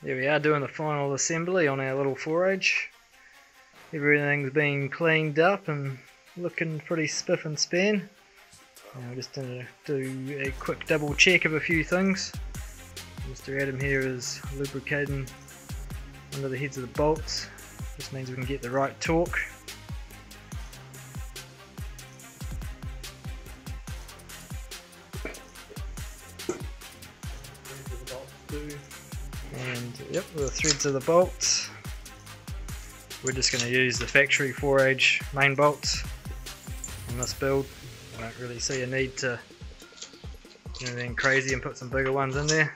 There we are, doing the final assembly on our little 4H. Everything's been cleaned up and looking pretty spiff and span. Now we're just going to do a quick double check of a few things. Mr. Adam here is lubricating under the heads of the bolts. This means we can get the right torque. And yep, the threads of the bolts. We're just going to use the factory 4H main bolts on this build. I don't really see a need to do anything crazy and put some bigger ones in there.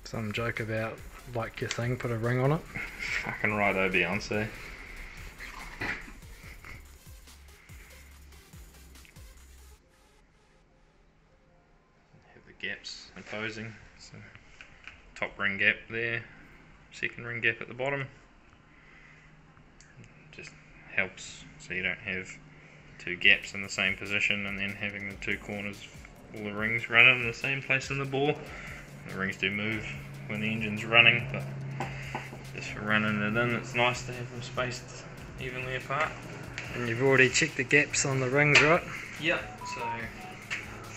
Some joke about, like your thing, put a ring on it. Fucking righto, Beyonce. Have the gaps opposing. So top ring gap there, second ring gap at the bottom. Just helps so you don't have two gaps in the same position and then having the two corners, all the rings running in the same place in the bore. The rings do move when the engine's running, but just for running it in, it's nice to have them spaced evenly apart. And you've already checked the gaps on the rings, right? Yep, so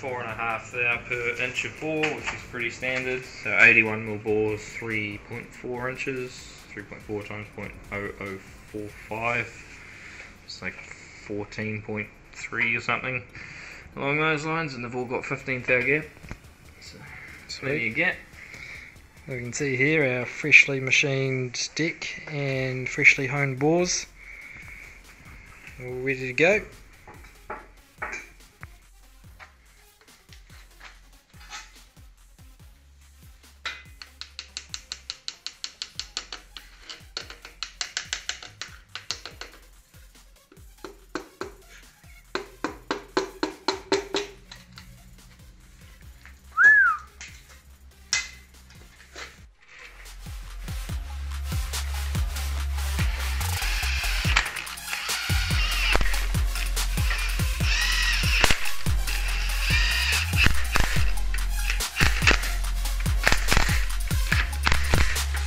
4.5 there per inch of bore, which is pretty standard. So 81mm bores, 3.4 inches, 3.4 times 0.0045. It's like 14.3 or something along those lines, and they've all got 15th hour gap. Plenty of gap. We can see here our freshly machined deck and freshly honed bores all ready to go.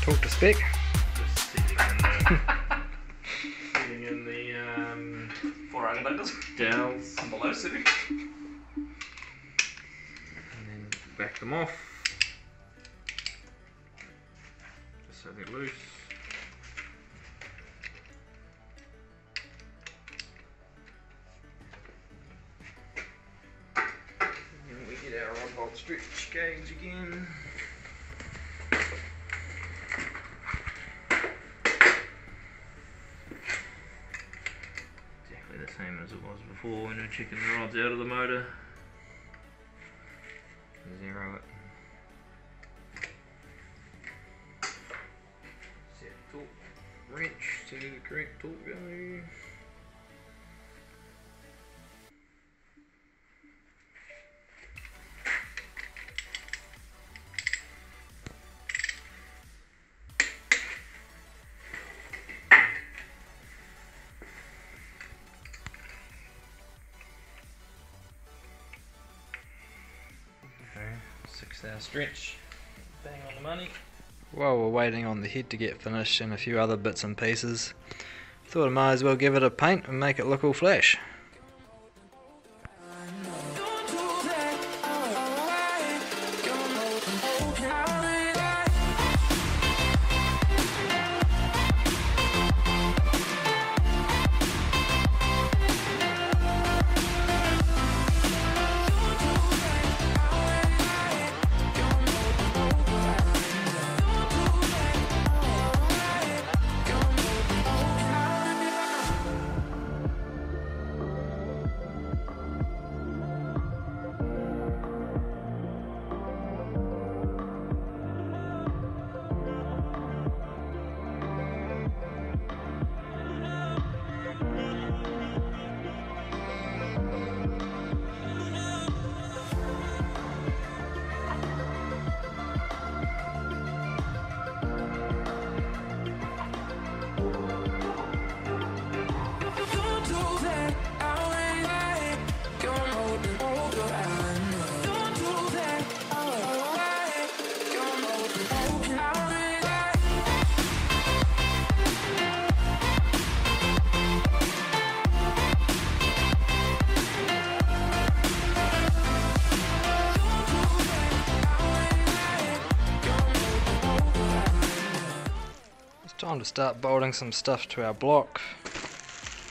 Talk to spec. Just sitting in the 400 litres. Gels. And below sitting. And then back them off. Just so they're loose. And then we get our rod bolt stretch gauge again. Same as it was before when we were checking the rods out of the motor. Zero it. Set torque wrench to the correct torque value. Okay, 6 hour stretch, bang on the money. While we're waiting on the head to get finished and a few other bits and pieces, thought I might as well give it a paint and make it look all flash. Time to start bolting some stuff to our block.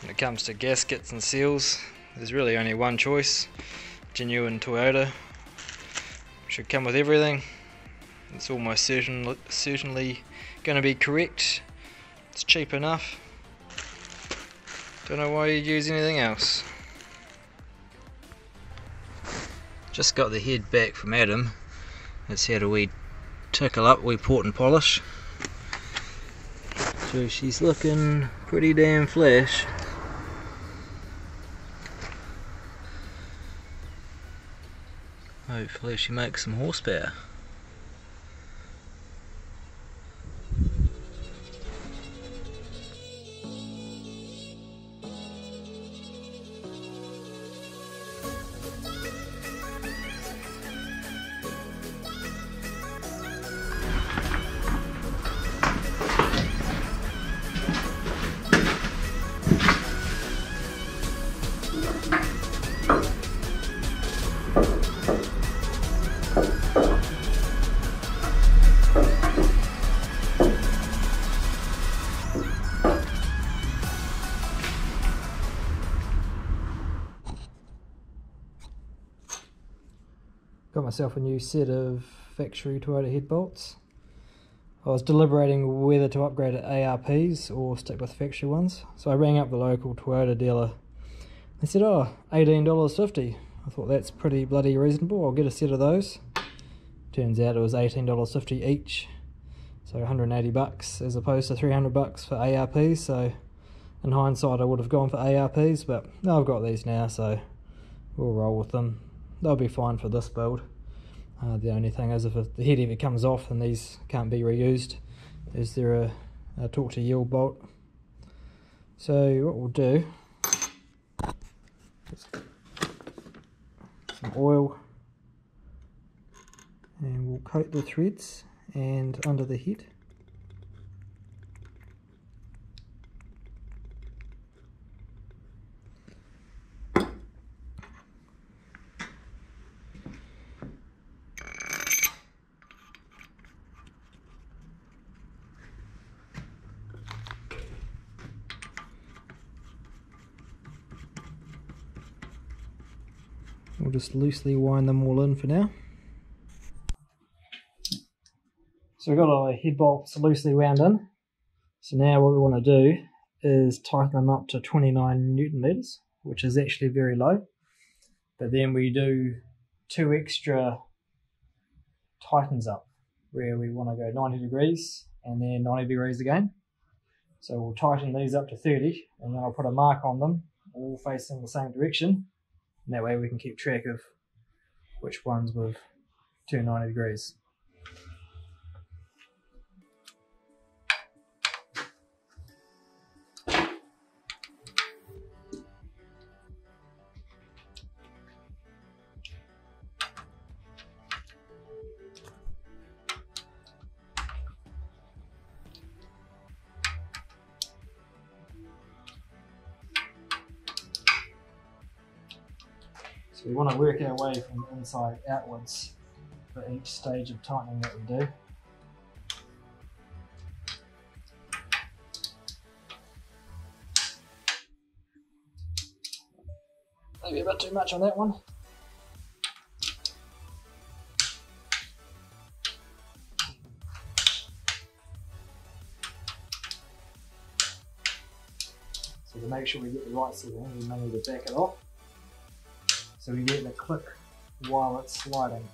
When it comes to gaskets and seals, there's really only one choice: genuine Toyota. Should come with everything. It's almost certainly going to be correct. It's cheap enough. Don't know why you'd use anything else. Just got the head back from Adam. It's had a wee tickle up, wee port and polish. So she's looking pretty damn flash. Hopefully she makes some horsepower. Got myself a new set of factory Toyota head bolts. I was deliberating whether to upgrade to ARPs or stick with factory ones, so I rang up the local Toyota dealer. They said, oh, $18.50. I thought that's pretty bloody reasonable, I'll get a set of those. Turns out it was $18.50 each, so 180 bucks as opposed to 300 bucks for ARPs. So in hindsight I would have gone for ARPs, but no, I've got these now, so we'll roll with them. They'll be fine for this build. The only thing is, if the head ever comes off and these can't be reused, is there a torque to yield bolt. So what we'll do, some oil, and we'll coat the threads and under the head. We'll just loosely wind them all in for now. So we've got our head bolts loosely wound in. So now what we want to do is tighten them up to 29 Newton meters, which is actually very low. But then we do 2 extra tightens up, where we want to go 90 degrees and then 90 degrees again. So we'll tighten these up to 30, and then I'll put a mark on them, all facing the same direction. And that way we can keep track of which ones we've turned 90 degrees. So we want to work our way from the inside outwards for each stage of tightening that we do. Maybe a bit too much on that one. So to make sure we get the right setting, we may need to back it off, so we get the click while it's sliding.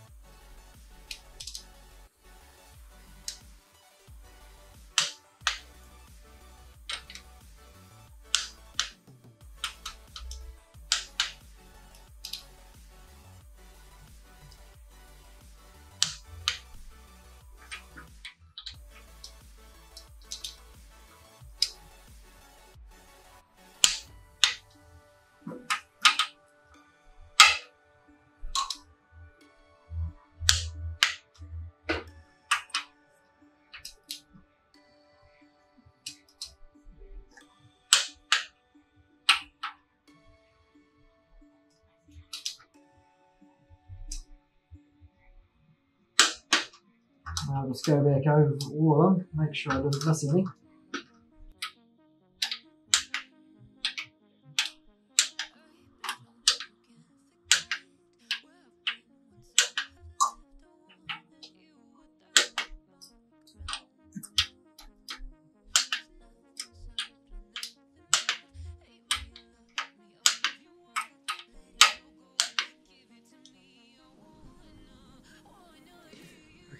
I'll just go back over all of them, make sure I didn't miss any.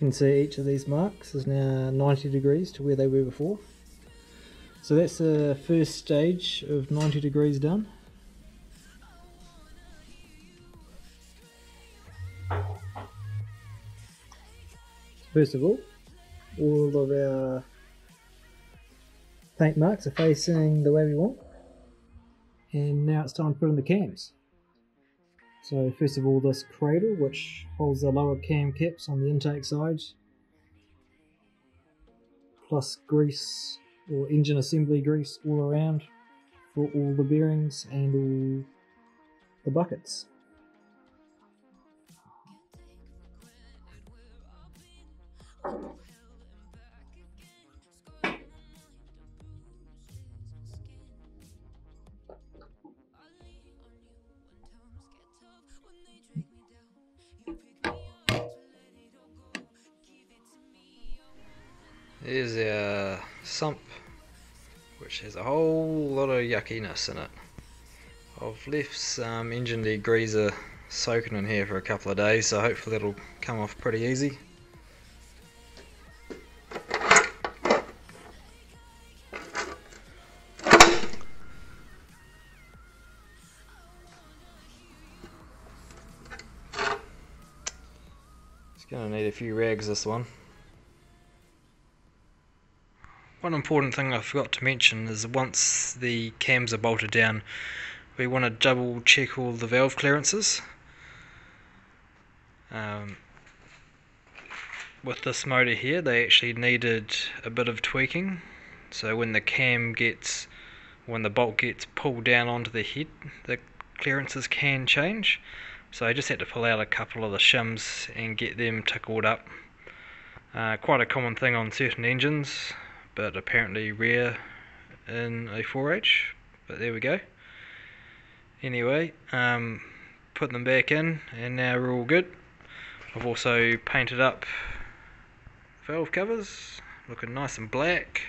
can see each of these marks is now 90 degrees to where they were before. So that's the first stage of 90 degrees done. First of all of our paint marks are facing the way we want, and now it's time to put in the cams. So first of all, this cradle, which holds the lower cam caps on the intake side, plus grease or engine assembly grease all around for all the bearings and all the buckets. Here's our sump, which has a whole lot of yuckiness in it. I've left some engine degreaser soaking in here for a couple of days, so hopefully it'll come off pretty easy. It's going to need a few rags, this one. One important thing I forgot to mention is once the cams are bolted down, we want to double check all the valve clearances. With this motor here, they actually needed a bit of tweaking, so when the bolt gets pulled down onto the head, the clearances can change. So I just had to pull out a couple of the shims and get them tickled up. Quite a common thing on certain engines, but apparently rare in a 4H, but there we go. Anyway, put them back in and now we're all good. I've also painted up valve covers, looking nice and black.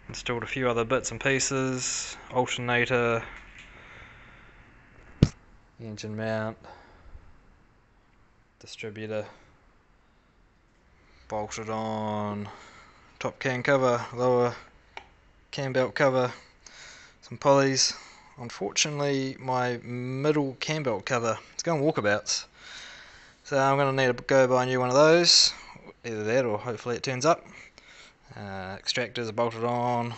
Installed a few other bits and pieces, alternator, engine mount, distributor, bolted on, top cam cover, lower cam belt cover, some pulleys. Unfortunately my middle cam belt cover is going walkabouts, so I'm going to need to go buy a new one of those, either that or hopefully it turns up. Extractors are bolted on,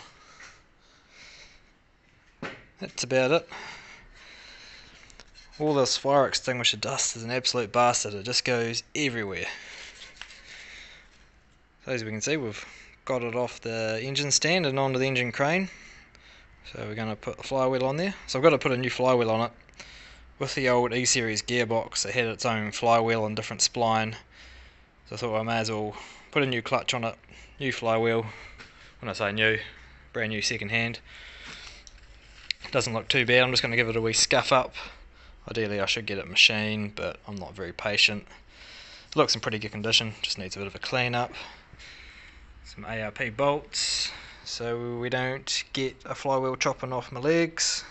that's about it. All this fire extinguisher dust is an absolute bastard, it just goes everywhere. So as we can see, we've got it off the engine stand and onto the engine crane. So we're going to put the flywheel on there. So I've got to put a new flywheel on it. With the old E-Series gearbox, it had its own flywheel and different spline. So I thought I may as well put a new clutch on it, new flywheel. When I say new, brand new second hand. Doesn't look too bad, I'm just going to give it a wee scuff up. Ideally I should get it machined, but I'm not very patient. It looks in pretty good condition, just needs a bit of a clean up. Some ARP bolts so we don't get a flywheel chopping off my legs.